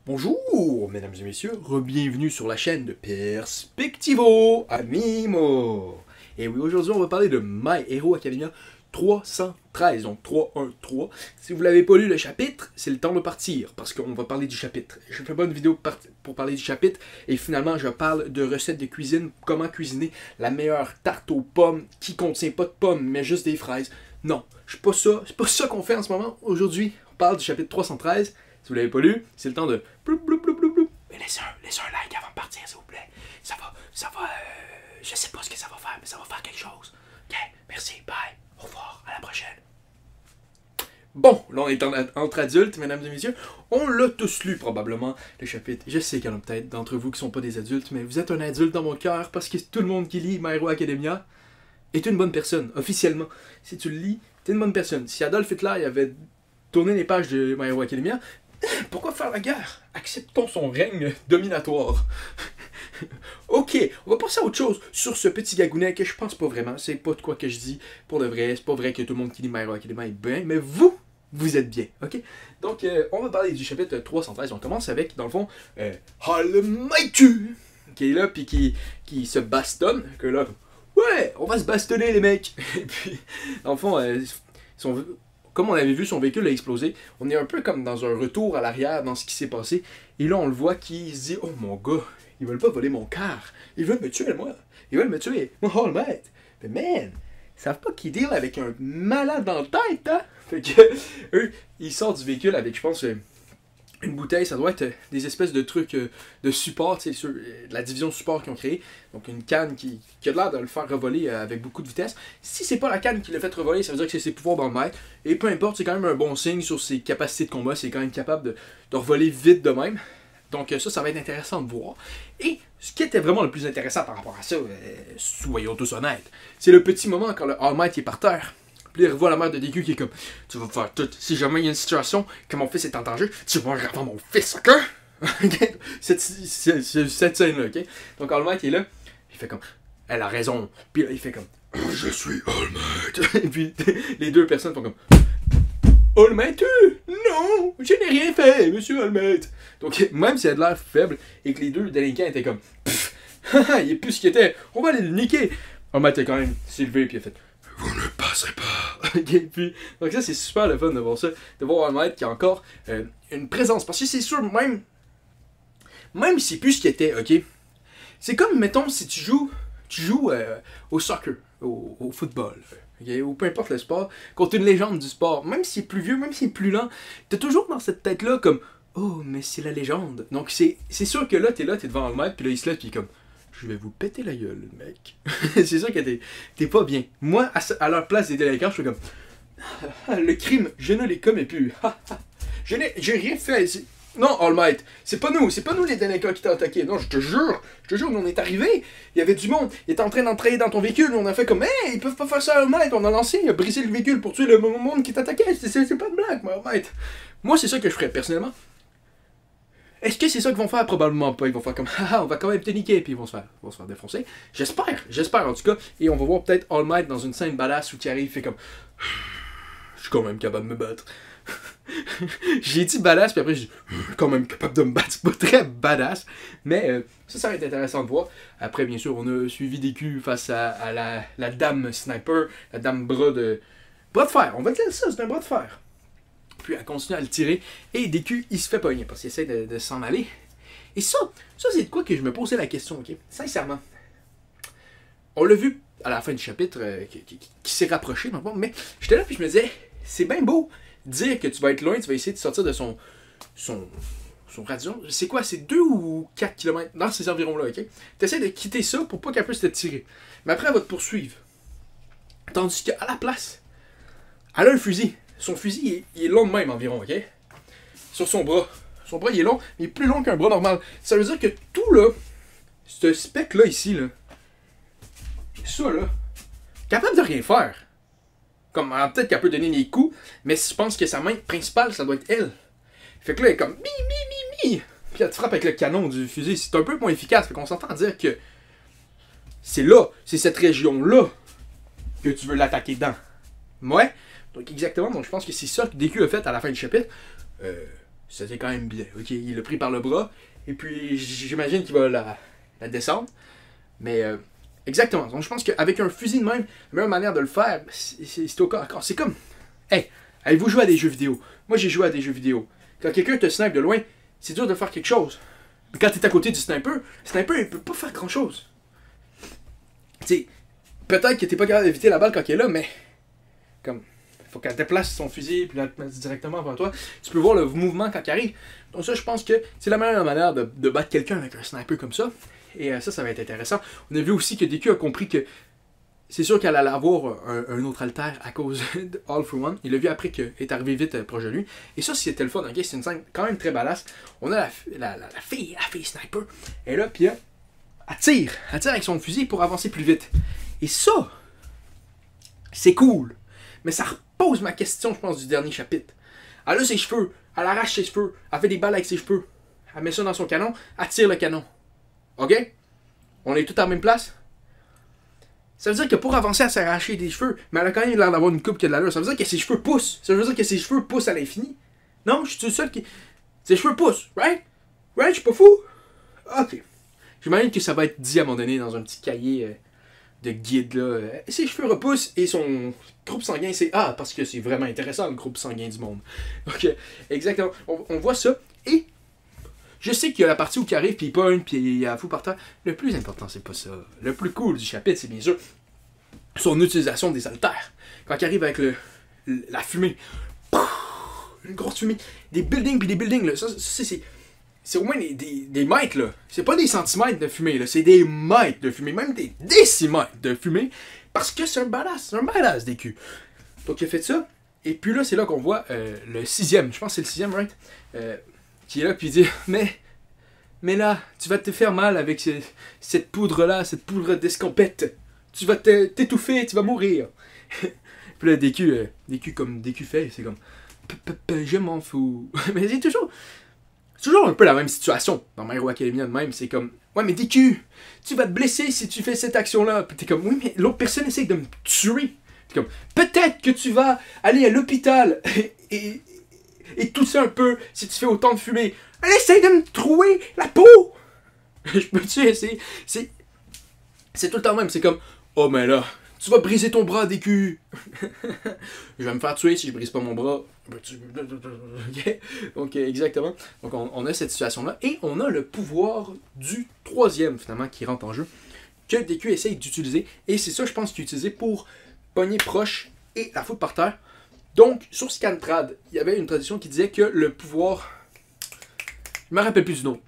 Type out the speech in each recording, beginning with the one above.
Bonjour, mesdames et messieurs, bienvenue sur la chaîne de Perspectivo Animo. Et oui, aujourd'hui, on va parler de My Hero Academia 313, donc 313. Si vous l'avez pas lu le chapitre, c'est le temps de partir, parce qu'on va parler du chapitre. Je fais pas une vidéo pour parler du chapitre, et finalement, je parle de recettes de cuisine, comment cuisiner la meilleure tarte aux pommes qui contient pas de pommes, mais juste des fraises. Non, c'est pas ça qu'on fait en ce moment. Aujourd'hui, on parle du chapitre 313. Si vous l'avez pas lu, c'est le temps de bloup, bloup, bloup, bloup, bloup. Mais laissez un like avant de partir, s'il vous plaît. Ça va, je sais pas ce que ça va faire, mais ça va faire quelque chose. Ok, merci, bye, au revoir, à la prochaine. Bon, là on est entre adultes, mesdames et messieurs. On l'a tous lu probablement, le chapitre. Je sais qu'il y en a peut-être d'entre vous qui sont pas des adultes, mais vous êtes un adulte dans mon cœur parce que tout le monde qui lit My Hero Academia est une bonne personne, officiellement. Si tu le lis, t'es une bonne personne. Si Adolf Hitler avait tourné les pages de My Hero Academia, pourquoi faire la guerre? Acceptons son règne dominatoire. Ok, on va passer à autre chose sur ce petit gagounet que je pense pas vraiment. C'est pas de quoi que je dis pour de vrai. C'est pas vrai que tout le monde qui lit My Hero Academia est bien, mais vous êtes bien, ok? Donc, on va parler du chapitre 313. On commence avec, dans le fond, All Mighty, qui est là, puis qui se bastonne. Que là, ouais, on va se bastonner, les mecs. Et puis, dans le fond, comme on avait vu, son véhicule a explosé. On est un peu comme dans un retour à l'arrière dans ce qui s'est passé. Et là, on le voit qui se dit, oh mon gars, ils veulent pas voler mon car. Ils veulent me tuer, moi. Ils veulent me tuer. Moi, All Might. Mais man, ils savent pas qu'ils deal avec un malade dans la tête, hein? Fait que, eux, ils sortent du véhicule avec, je pense, une bouteille. Ça doit être des espèces de trucs de support, tu sais, de la division support qu'ils ont créé. Donc, une canne qui a l'air de le faire revoler avec beaucoup de vitesse. Si c'est pas la canne qui l'a fait revoler, ça veut dire que c'est ses pouvoirs dans le maître. Et peu importe, c'est quand même un bon signe sur ses capacités de combat. C'est quand même capable de revoler vite de même. Donc ça va être intéressant de voir. Et ce qui était vraiment le plus intéressant par rapport à ça, soyons tous honnêtes, c'est le petit moment quand le All Might est par terre. Puis il revoit la mère de DQ qui est comme, tu vas faire tout. Si jamais il y a une situation que mon fils est en danger, tu vas revoir mon fils, ok? cette scène-là, ok? Donc All Might est là, il fait comme, elle a raison. Puis là, il fait comme, je suis All Might. Et puis les deux personnes font comme, All Might, non, je n'ai rien fait, monsieur All Might. Donc, même s'il a de l'air faible et que les deux délinquants étaient comme, il est plus ce qu'il était, on va aller le niquer. All Might a quand même s'élevé et il a fait, vous ne passerez pas. Puis, donc, ça, c'est super le fun de voir ça, de voir All Might qui a encore une présence. Parce que c'est sûr, même si c'est plus ce qu'il était, ok, c'est comme, mettons, si tu joues au soccer, au football. Okay, ou peu importe le sport, contre une légende du sport, même s'il est plus vieux, même s'il est plus lent, t'es toujours dans cette tête-là comme oh, mais c'est la légende. Donc c'est sûr que là, t'es devant le maître, puis là, il se lève, puis comme je vais vous péter la gueule, mec. C'est sûr que t'es pas bien. Moi, à leur place des délinquants, je suis comme le crime, je ne les commets plus. J'ai rien fait. Non, All Might, c'est pas nous les délinquants qui t'ont attaqué. Non, je te jure, on est arrivé, il y avait du monde, il était en train d'entrer dans ton véhicule, on a fait comme, hey, ils peuvent pas faire ça, All Might, on a lancé, il a brisé le véhicule pour tuer le monde qui t'attaquait, c'est pas de blague, moi, All Might. Moi, c'est ça que je ferais, personnellement. Est-ce que c'est ça qu'ils vont faire? Probablement pas, ils vont faire comme, haha, on va quand même te niquer, puis ils vont se faire défoncer. J'espère en tout cas, et on va voir peut-être All Might dans une scène badass où qui arrive, il fait comme, je suis quand même capable de me battre. J'ai dit badass, puis après j'ai dit quand même capable de me battre. C'est pas très badass, mais ça va être intéressant de voir. Après, bien sûr, on a suivi DQ face à la dame sniper, la dame bras de fer. On va dire ça, c'est un bras de fer. Puis elle continue à le tirer, et DQ il se fait pogner parce qu'il essaie de s'en aller. Et ça c'est de quoi que je me posais la question, ok? Sincèrement. On l'a vu à la fin du chapitre qui s'est rapproché, mais j'étais là, puis je me disais, c'est bien beau dire que tu vas être loin, tu vas essayer de sortir de son radio. C'est quoi? C'est 2 ou 4 km dans ces environs-là, ok? Tu essaies de quitter ça pour pas qu'elle puisse te tirer. Mais après, elle va te poursuivre. Tandis qu'à la place, elle a un fusil. Son fusil, il est long de même environ, ok? Sur son bras. Son bras, il est long, mais il est plus long qu'un bras normal. Ça veut dire que tout, là, ce spec-là, ici, là, ça, là, capable de rien faire. Comme, peut-être qu'elle peut donner des coups, mais je pense que sa main principale, ça doit être elle. Fait que là, elle est comme mi. Puis elle te frappe avec le canon du fusil. C'est un peu moins efficace. Fait qu'on s'entend dire que c'est cette région-là que tu veux l'attaquer dedans. Ouais. Donc exactement, donc je pense que c'est ça que DQ a fait à la fin du chapitre. C'était quand même bien. Ok, il l'a pris par le bras, et puis j'imagine qu'il va la descendre. Mais exactement. Donc je pense qu'avec un fusil de même, la meilleure manière de le faire, c'est au corps à corps. C'est comme, hey, avez-vous joué à des jeux vidéo? Moi j'ai joué à des jeux vidéo. Quand quelqu'un te snipe de loin, c'est dur de faire quelque chose. Mais quand tu es à côté du sniper, le sniper il peut pas faire grand chose. Tu sais, peut-être que t'es pas capable d'éviter la balle quand elle est là, mais comme, faut qu'elle déplace son fusil puis la mettre directement devant toi. Tu peux voir le mouvement quand il arrive. Donc ça, je pense que c'est la meilleure manière de battre quelqu'un avec un sniper comme ça. Et ça va être intéressant. On a vu aussi que DQ a compris que c'est sûr qu'elle allait avoir un autre alter à cause de All for One. Il l'a vu après qu'il est arrivé vite proche de lui. Et ça, c'était le fun. Okay? C'est une scène quand même très badass. On a la fille sniper. Elle est là, puis elle tire avec son fusil pour avancer plus vite. Et ça, c'est cool. Mais ça repose ma question, je pense, du dernier chapitre. Elle a ses cheveux, elle arrache ses cheveux, elle fait des balles avec ses cheveux. Elle met ça dans son canon, elle tire le canon. OK? On est tous à la même place? Ça veut dire que pour avancer, elle s'est arraché des cheveux, mais elle a quand même l'air d'avoir une coupe qui a de l'allure. Ça veut dire que ses cheveux poussent. Ça veut dire que ses cheveux poussent à l'infini. Non, je suis le seul qui... Ses cheveux poussent, right? Right? Je suis pas fou? OK. J'imagine que ça va être dit à un moment donné dans un petit cahier de guide, là. Ses cheveux repoussent et son groupe sanguin, c'est... Ah, parce que c'est vraiment intéressant, le groupe sanguin du monde. Donc, exactement. On voit ça, et... Je sais qu'il y a la partie où il arrive, puis il pogne, puis il y a fou par terre. Le plus important, c'est pas ça. Le plus cool du chapitre, c'est bien sûr son utilisation des haltères. Quand il arrive avec la fumée, une grosse fumée, des buildings, puis des buildings, là, ça c'est au moins des mètres, là. C'est pas des centimètres de fumée, là. C'est des mètres de fumée, même des décimètres de fumée, parce que c'est un badass DQ. Donc il a fait ça, et puis là, c'est là qu'on voit le 6e, je pense que c'est le 6e, right? Qui est là, puis il dit, mais là, tu vas te faire mal avec cette poudre-là, cette poudre d'escampette. Tu vas t'étouffer, tu vas mourir. Puis là, DQ comme DQ fait, c'est comme, je m'en fous. Mais c'est toujours un peu la même situation dans My Hero Academia de même. C'est comme, ouais, mais DQ, tu vas te blesser si tu fais cette action-là. Puis t'es comme, oui, mais l'autre personne essaie de me tuer. T'es comme, peut-être que tu vas aller à l'hôpital et tousser un peu si tu fais autant de fumée. Elle essaie de me trouer la peau! Je peux-tu essayer? C'est tout le temps même, c'est comme, oh mais là, tu vas briser ton bras, DQ! Je vais me faire tuer si je brise pas mon bras. Okay? Donc exactement. Donc on a cette situation-là, et on a le pouvoir du 3e finalement qui rentre en jeu, que DQ essaye d'utiliser, et c'est ça je pense qu'il est utilisé pour pogner proche et la foutre par terre. Donc, sur Scantrad, il y avait une tradition qui disait que le pouvoir... Je me rappelle plus du nom.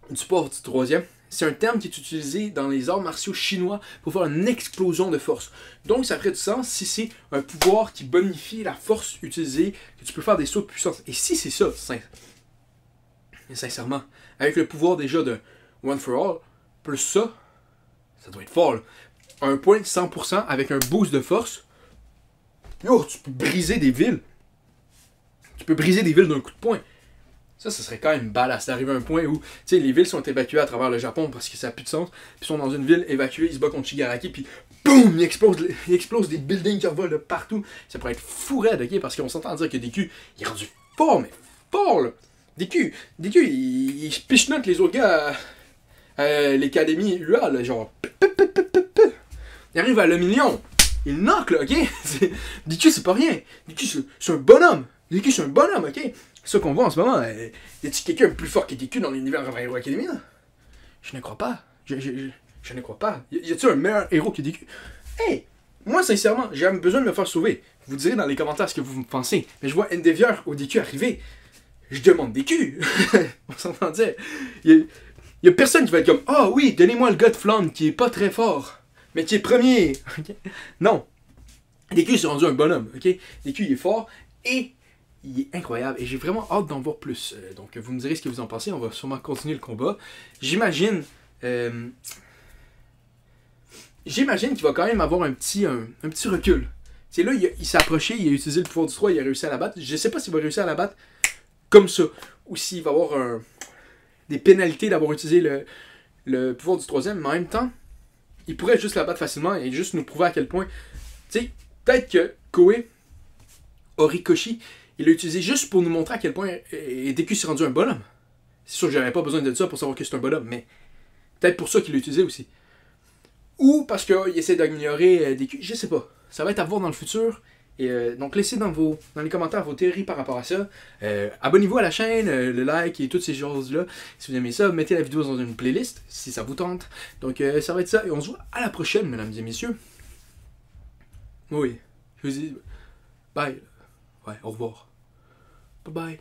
Du pouvoir du 3e. C'est un terme qui est utilisé dans les arts martiaux chinois pour faire une explosion de force. Donc, ça ferait du sens si c'est un pouvoir qui bonifie la force utilisée, que tu peux faire des sauts de puissance. Et si c'est ça, sincèrement, avec le pouvoir déjà de One for All, plus ça doit être fort, là. Un point 100% avec un boost de force. Yo, tu peux briser des villes. Tu peux briser des villes d'un coup de poing. Ça serait quand même badass d'arriver à un point où, tu sais, les villes sont évacuées à travers le Japon parce que ça n'a plus de sens. Puis ils sont dans une ville évacuée, ils se battent contre Shigaraki, puis boum, il explose des buildings qui revolent de partout. Ça pourrait être fou raide, ok? Parce qu'on s'entend dire que DQ, il est rendu fort, mais fort, là. DQ, il pichenote les autres gars à l'académie UA, là, genre. Il arrive à le million. Il knock, là, ok? DQ, c'est pas rien. DQ, c'est un bonhomme. DQ, c'est un bonhomme, ok? C'est ça qu'on voit en ce moment. Y a-t-il quelqu'un plus fort que DQ dans l'univers de My Hero Academia? Je ne crois pas. Je ne crois pas. Y a-t-il un meilleur héros que DQ? Hey! Moi, sincèrement, j'ai besoin de me faire sauver. Vous direz dans les commentaires ce que vous pensez. Mais je vois Endeavor au DQ arriver. Je demande DQ. On s'entendait. Y a personne qui va être comme, ah oui, donnez-moi le gars de flamme qui est pas très fort, mais qui est premier. Okay? Non. DQ s'est rendu un bonhomme. Okay? DQ, il est fort et il est incroyable. Et j'ai vraiment hâte d'en voir plus. Donc, vous me direz ce que vous en pensez. On va sûrement continuer le combat. J'imagine qu'il va quand même avoir un petit recul. C'est là, il s'est approché, il a utilisé le pouvoir du 3, il a réussi à la battre. Je sais pas s'il va réussir à la battre comme ça, ou s'il va avoir des pénalités d'avoir utilisé le pouvoir du 3e, mais en même temps, il pourrait juste la battre facilement et juste nous prouver à quel point, tu sais, peut-être que Koei Horikoshi il l'a utilisé juste pour nous montrer à quel point DQ s'est rendu un bonhomme. C'est sûr que j'avais pas besoin de ça pour savoir que c'est un bonhomme, mais peut-être pour ça qu'il l'a utilisé aussi. Ou parce qu'il essaie d'améliorer DQ, je sais pas. Ça va être à voir dans le futur. Et donc laissez dans les commentaires vos théories par rapport à ça. Abonnez-vous à la chaîne, le like et toutes ces choses-là. Si vous aimez ça, mettez la vidéo dans une playlist si ça vous tente. Donc ça va être ça. Et on se voit à la prochaine, mesdames et messieurs. Oui, je vous dis bye. Ouais, au revoir. Bye bye.